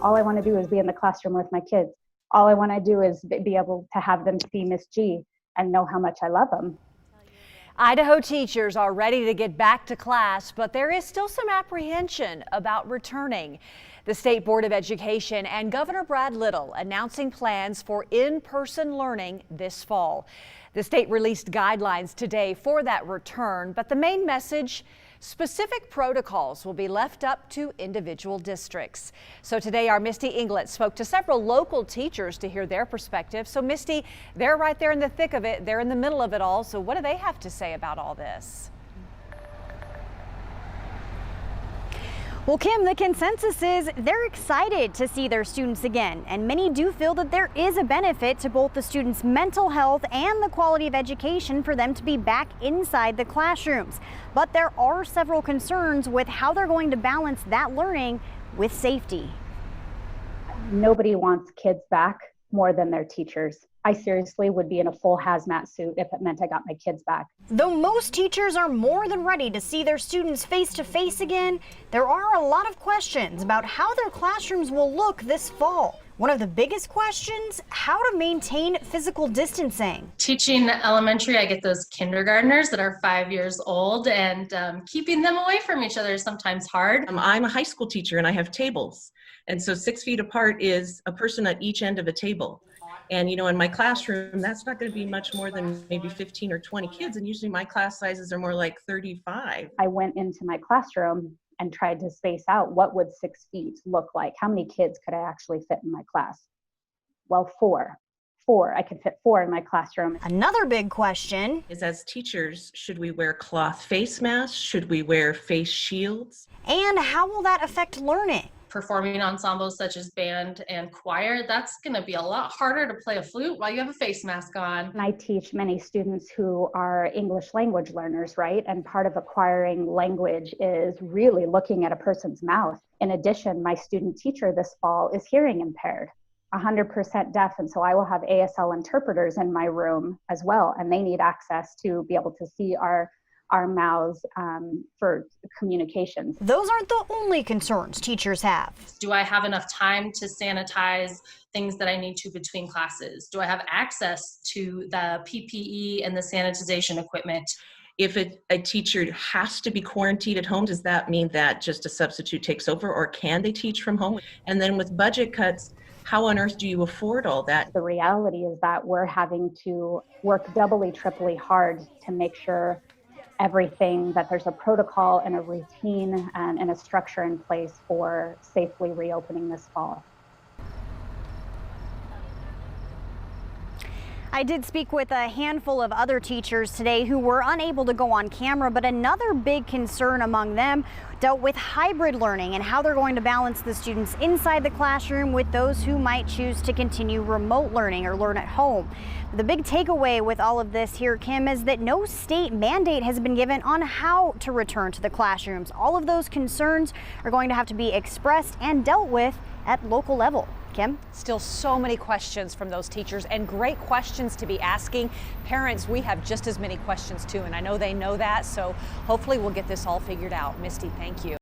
All I want to do is be in the classroom with my kids. All I want to do is be able to have them see Miss G and know how much I love them. Idaho teachers are ready to get back to class, but there is still some apprehension about returning. The State Board of Education and Governor Brad Little announcing plans for in-person learning this fall. The state released guidelines today for that return, but the main message: specific protocols will be left up to individual districts. So today our Misty Inglet spoke to several local teachers to hear their perspective. So Misty, they're right there in the thick of it. They're in the middle of it all. So what do they have to say about all this? Well, Kim, the consensus is they're excited to see their students again, and many do feel that there is a benefit to both the students' mental health and the quality of education for them to be back inside the classrooms. But there are several concerns with how they're going to balance that learning with safety. Nobody wants kids back more than their teachers. I seriously would be in a full hazmat suit if it meant I got my kids back. Though most teachers are more than ready to see their students face to face again, there are a lot of questions about how their classrooms will look this fall. One of the biggest questions, how to maintain physical distancing. Teaching elementary, I get those kindergartners that are 5 years old, and keeping them away from each other is sometimes hard. I'm a high school teacher and I have tables. And so 6 feet apart is a person at each end of a table. And, you know, in my classroom, that's not going to be much more than maybe 15 or 20 kids. And usually my class sizes are more like 35. I went into my classroom and tried to space out what would 6 feet look like. How many kids could I actually fit in my class? Well, four. I could fit 4 in my classroom. Another big question is, as teachers, should we wear cloth face masks? Should we wear face shields? And how will that affect learning? Performing ensembles such as band and choir, that's going to be a lot harder to play a flute while you have a face mask on. I teach many students who are English language learners, right? And part of acquiring language is really looking at a person's mouth. In addition, my student teacher this fall is hearing impaired, 100% deaf, and so I will have ASL interpreters in my room as well, and they need access to be able to see our mouths for communications. Those aren't the only concerns teachers have. Do I have enough time to sanitize things that I need to between classes? Do I have access to the PPE and the sanitization equipment? If a teacher has to be quarantined at home, does that mean that just a substitute takes over, or can they teach from home? And then with budget cuts, how on earth do you afford all that? The reality is that we're having to work doubly, triply hard to make sure that there's a protocol and a routine and a structure in place for safely reopening this fall. I did speak with a handful of other teachers today who were unable to go on camera, but another big concern among them dealt with hybrid learning and how they're going to balance the students inside the classroom with those who might choose to continue remote learning or learn at home. The big takeaway with all of this here, Kim, is that no state mandate has been given on how to return to the classrooms. All of those concerns are going to have to be expressed and dealt with at local level. Kim? Still so many questions from those teachers, and great questions to be asking. Parents, we have just as many questions too, and I know they know that, so hopefully we'll get this all figured out. Misty, thank you.